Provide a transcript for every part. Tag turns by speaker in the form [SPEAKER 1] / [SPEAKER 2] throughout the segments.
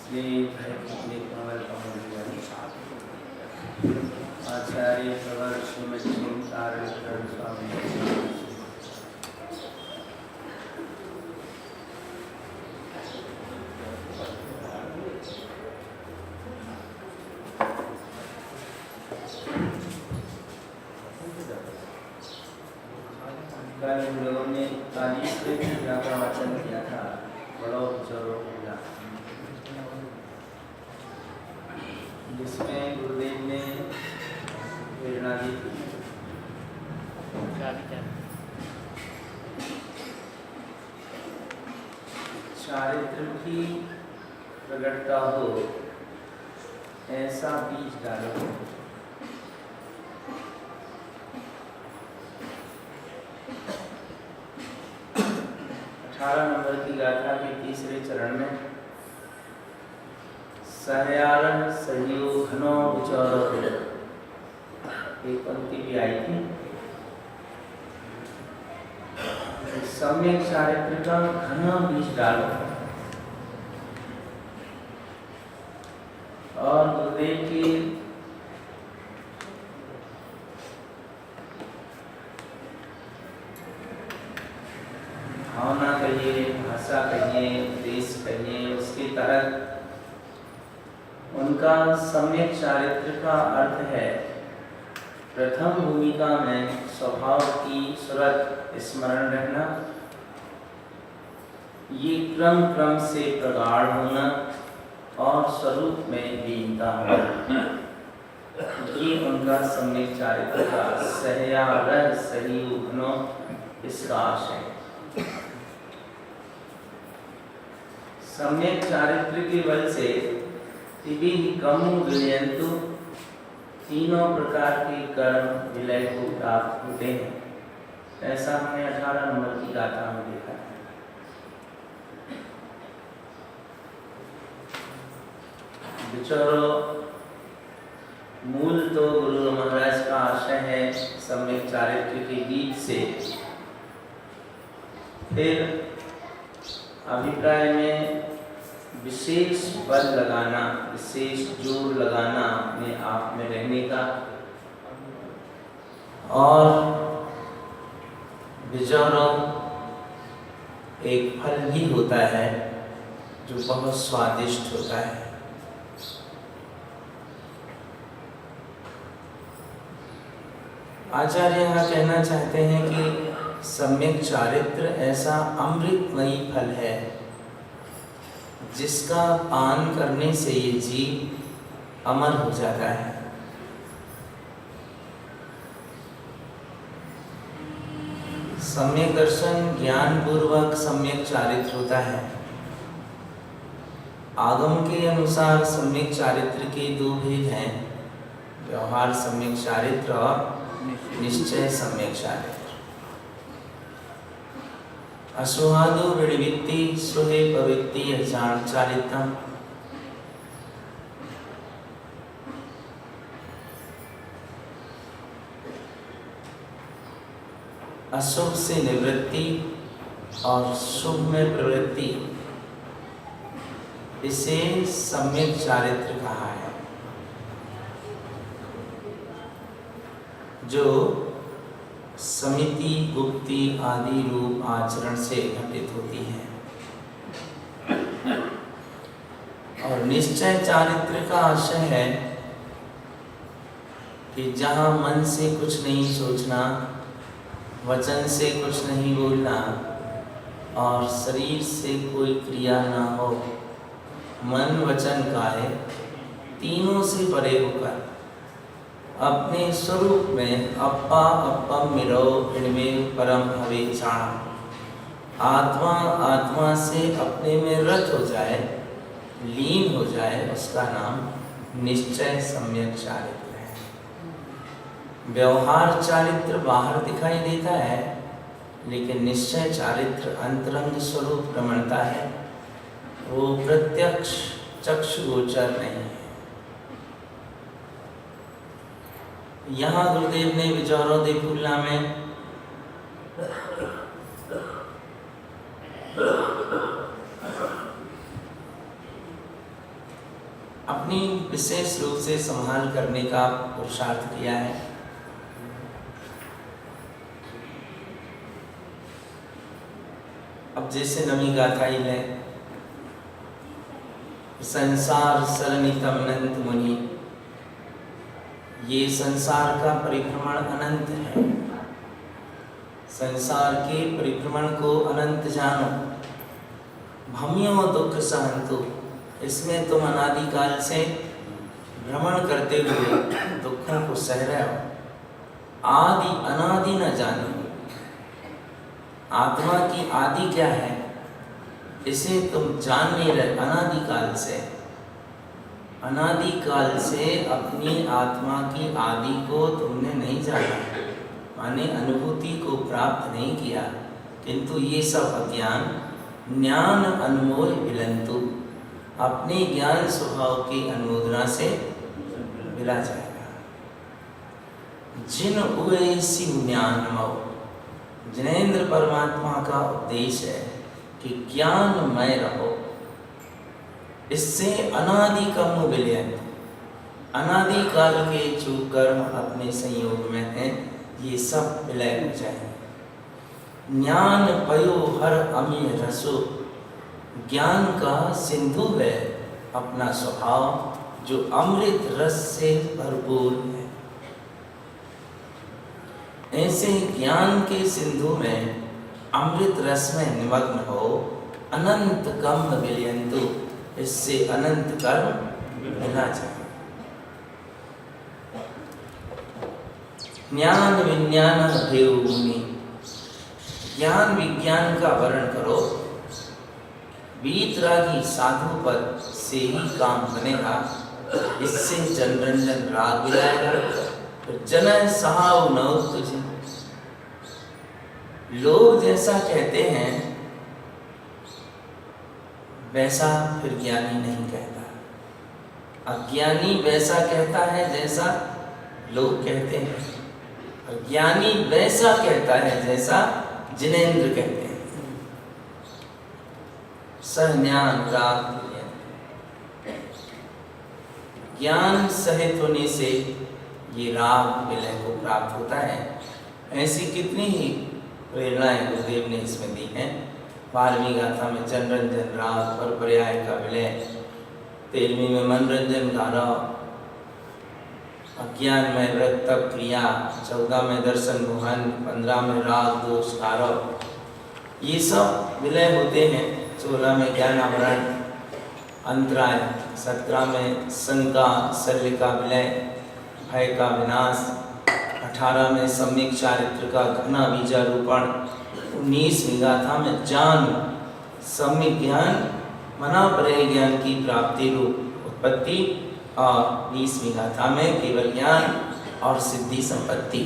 [SPEAKER 1] श्री आचार्य प्रवर श्रीमती तारण स्वामी कल हम लोगों ने 40वें पूजा का वाचन किया था। बड़ो जोरो पूजा, जिसमें गुरुदेव ने प्रेरणा दी थी। चारित्र की प्रगटता हो ऐसा बीज डालो। नंबर की गाथा के तीसरे चरण में सहयारण सहयोग घनो विचारो एक पंक्ति भी आई थी। सम्यक चारित्र का घना बीज डालो और गुरुदेव की भावना कहिए, भाषा कहिए, उपदेश कहिए, उसके तहत उनका सम्यक चारित्र का अर्थ है प्रथम भूमिका में स्वभाव की सूरत स्मरण रहना, ये क्रम क्रम से प्रगाढ़ होना और स्वरूप में लीनता होना, ये उनका सम्यक चारित्र का सहयारह सहयुग्नो इसका आशय। सम्यक चारित्र के बल से विलयंतु तीनों प्रकार के कर्म विलय को प्राप्त होते हैं। ऐसा हमने 18 नंबर की गाथा में देखा है। विचारो मूल तो गुरु महाराज का आशय है सम्यक चारित्र के बीच से, फिर अभिप्राय में विशेष बल लगाना, विशेष जोर लगाना अपने आप में रहने का, और विचारो एक फल भी होता है जो बहुत स्वादिष्ट होता है। आचार्य यहाँ कहना चाहते हैं कि सम्यक चारित्र ऐसा अमृतमयी फल है जिसका पान करने से ये जीव अमर हो जाता है। सम्यक दर्शन ज्ञान पूर्वक सम्यक चारित्र होता है। आगम के अनुसार सम्यक चारित्र के दो भेद हैं, व्यवहार सम्यक चारित्र और निश्चय सम्यक चारित्र। असुहादो विनिवृत्ति सुहे प्रवृत्ति चारित्रम। अशुभ से निवृत्ति और शुभ में प्रवृत्ति, इसे सम्यक चारित्र कहा है, जो समिति गुप्ति आदि रूप आचरण से घटित होती है। और निश्चय चारित्र का आशय है कि जहाँ मन से कुछ नहीं सोचना, वचन से कुछ नहीं बोलना और शरीर से कोई क्रिया ना हो, मन वचन काया तीनों से परे होकर अपने स्वरूप में अप्पा अपम मिरो इनमें परम हवे चाण, आत्मा आत्मा से अपने में रत हो जाए, लीन हो जाए, उसका नाम निश्चय सम्यक चारित्र है। व्यवहार चारित्र बाहर दिखाई देता है, लेकिन निश्चय चारित्र अंतरंग स्वरूप रमणता है, वो प्रत्यक्ष चक्षुगोचर नहीं है। यहाँ गुरुदेव ने विचारों दे फूलना में अपनी विशेष रूप से संभाल करने का पुरुषार्थ किया है। अब जैसे नवी गाथा ही है, संसार सरनितम अनंत मुनि, ये संसार का परिभ्रमण अनंत है। संसार के परिभ्रमण को अनंत जानो, भमियो दुख सहंतु, इसमें तुम अनादिकाल से भ्रमण करते हुए दुखों को सह रहे हो। आदि अनादि न जानो, आत्मा की आदि क्या है इसे तुम जान नहीं रहे। अनादिकाल से अपनी आत्मा की आदि को तुमने नहीं जाना, माने अनुभूति को प्राप्त नहीं किया, किंतु ये सब अज्ञान ज्ञान अनुमोद विलंतु, अपने ज्ञान स्वभाव की अनुमोदना से मिला जाएगा। जिन उसी ज्ञानमय, जिनेन्द्र परमात्मा का उद्देश्य है कि ज्ञानमय रहो, इससे अनादि कर्म विलयन, अनादि काल के जो कर्म अपने संयोग में हैं ये सब विलय हो जाएंगे। ज्ञान पयो हर अमीय रसो, ज्ञान का सिंधु है अपना स्वभाव जो अमृत रस से भरपूर है। ऐसे ज्ञान के सिंधु में अमृत रस में निमग्न हो, अनंत कर्म विलयन्तु, इससे अनंत कर्म मिला जाए। ज्ञान विज्ञान मुनि, ज्ञान विज्ञान का वर्णन करो, वीतरागी साधु पद से ही काम बनेगा, इससे जनरंजन राग मिलाएगा। जन सहाव न तुझे, लोग जैसा कहते हैं वैसा फिर ज्ञानी नहीं कहता, अज्ञानी वैसा कहता है जैसा लोग कहते हैं, और ज्ञानी वैसा कहता है जैसा जिनेन्द्र कहते हैं। सज्ञान राग, ज्ञान सहित होने से ये राग विलय को प्राप्त होता है। ऐसी कितनी ही प्रेरणाएं गुरुदेव ने इसमें दी हैं। 12वीं गाथा में जनरंजन राग पर पर्याय का विलय, 13वीं में मनरंजन धारा, अज्ञान में व्रत तप क्रिया, 14 में दर्शन मोहन, 15 में राग दोष कारव, ये सब विलय होते हैं। 16 में ज्ञान आवरण अंतराय, 17 में शंका शल्य का विलय, भय का विनाश, 18 में सम्यक चारित्र का घना बीजारोपण, 19वीं गाथा में जान सम्यक ज्ञान मना परे ज्ञान की प्राप्ति रूप उत्पत्ति, और 20वीं गाथा में केवल ज्ञान और सिद्धि संपत्ति।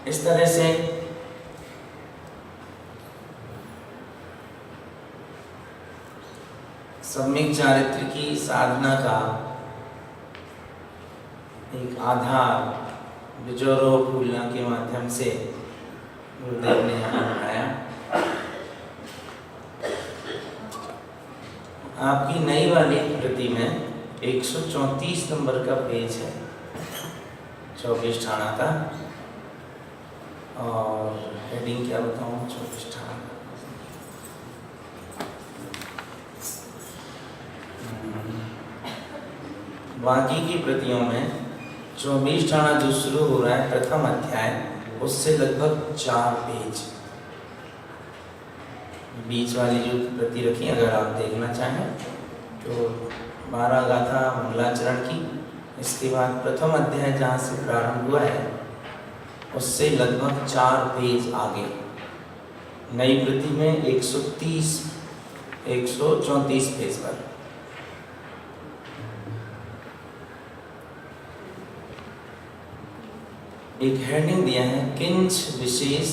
[SPEAKER 1] इस तरह से सम्यक चारित्र की साधना का एक आधार बिजोरो फूलना के माध्यम से गुरुदेव ने यहाँ बनाया। आपकी नई वाली कृति में 134 नंबर का पेज है, 24 ठाणा का, और हेडिंग क्या बताऊँ, 24 ठाणा। बाकी की प्रतियों में 24 ठाणा जो शुरू हो रहा है प्रथम अध्याय, उससे लगभग 4 पेज बीच वाली जो प्रति रखी, अगर आप देखना चाहें तो 12 गाथा मंगलाचरण की, इसके बाद प्रथम अध्याय जहाँ से प्रारंभ हुआ है उससे लगभग 4 पेज आगे। नई प्रति में 134 पेज पर एक हेडिंग दिया है, किंच विशेष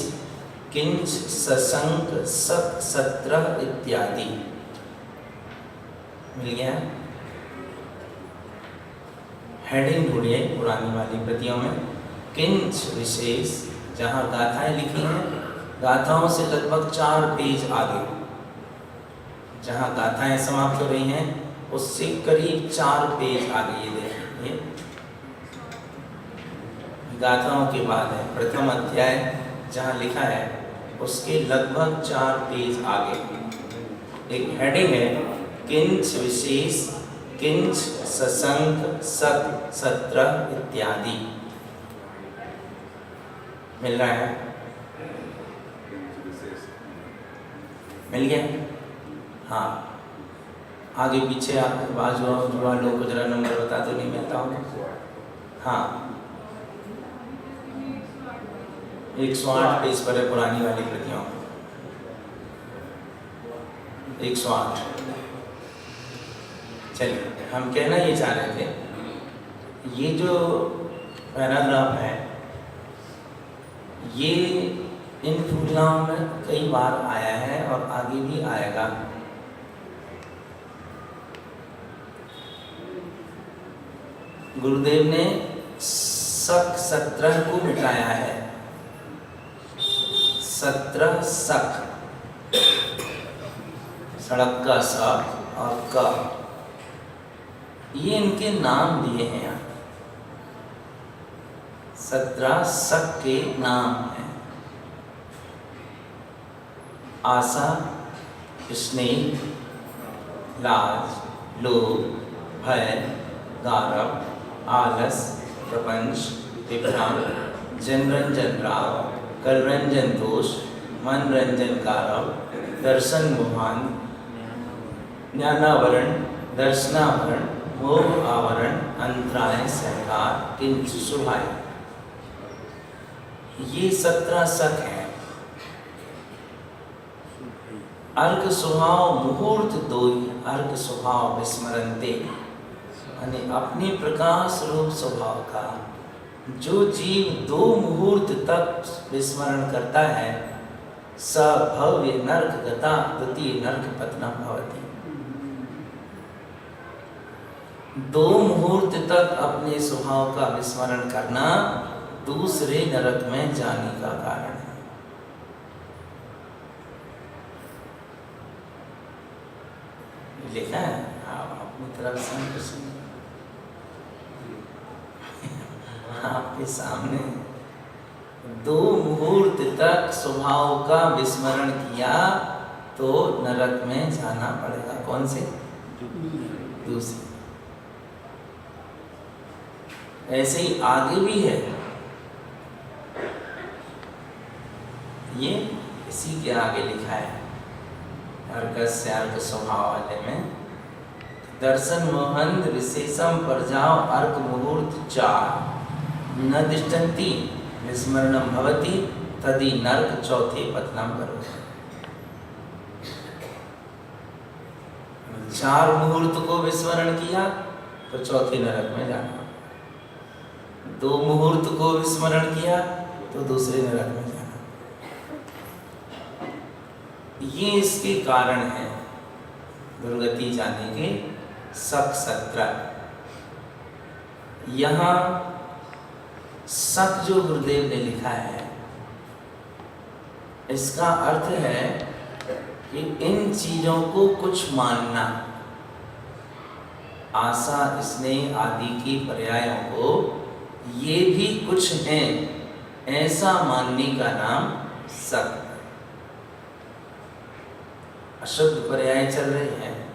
[SPEAKER 1] किंच ससंग सत सत्रह इत्यादि। मिल गया? हेडिंग ढूंढिए पुरानी वाली प्रतियों में, किंच विशेष, जहाँ गाथाएं लिखी हैं, गाथाओं से लगभग 4 पेज आगे, जहाँ गाथाएं समाप्त हो रही हैं उससे करीब 4 पेज आगे, ये देखिए गाथाओं के बाद है प्रथम अध्याय जहाँ लिखा है उसके लगभग 4 पेज आगे एक हेडिंग है किंच विशेष किंच ससंग सत सत्र इत्यादि। मिल रहा है? मिल गया? हाँ, आगे पीछे आप बाजू वालों को जरा नंबर बता दो, नहीं मिलता होगा। हाँ, 108 पेज पर है पुरानी वाली प्रतियों, 108। चलिए, हम कहना ये चाह रहे थे, ये जो पैराग्राफ है ये इन फूलाओं में कई बार आया है और आगे भी आएगा। गुरुदेव ने सक 17 को मिटाया है, 17 सक, सड़क का सक और का, ये इनके नाम दिए हैं यहाँ। 17 सक के नाम हैं। आशा, स्नेह, लाज, लोभ, भय, गारव, आलस, प्रपंच, विभ्रम, जनरंजन राव, कलरंजन दोष, मनरंजन गारव, दर्शन मोहन, ज्ञानावरण, दर्शनावरण, मोह आवरण, अंतराय, सहकार, किंच शुभाय। ये 17 सक हैं। अर्घ स्वभाव मुहूर्त दोई, अर्घ स्वभाव विस्मरन्ते, यानी अपने प्रकाश रूप स्वभाव का जो जीव 2 मुहूर्त तक विस्मरण करता है स भव्य नरक गता द्वितीय नरक पतनम भवति। 2 मुहूर्त तक अपने स्वभाव का विस्मरण करना दूसरे नरक में जाने का कारण है। लिखा है आप अपनी तरफ से आपके सामने 2 मुहूर्त तक स्वभाव का विस्मरण किया तो नरक में जाना पड़ेगा। कौन से? दूसरे। ऐसे ही आगे भी है, ये इसी के आगे लिखा है अर्घस्य अर्घ स्वभाव वाले में, दर्शन मोहन विशेषम पर जाओ अर्घ मुहूर्त 4 न दिष्टन्ति विस्मरणम भवति तदि नरक चौथे पतनम करो। 4 मुहूर्त को विस्मरण किया तो चौथे नरक में जाना, 2 मुहूर्त को विस्मरण किया तो दूसरे नरक में जाना। ये इसके कारण है दुर्गति जाने के सक 17। यहाँ सक जो गुरुदेव ने लिखा है इसका अर्थ है कि इन चीजों को कुछ मानना, आशा, स्नेह आदि की पर्यायों को ये भी कुछ हैं ऐसा मानने का नाम सक। अशुद्ध पर्याय चल रहे हैं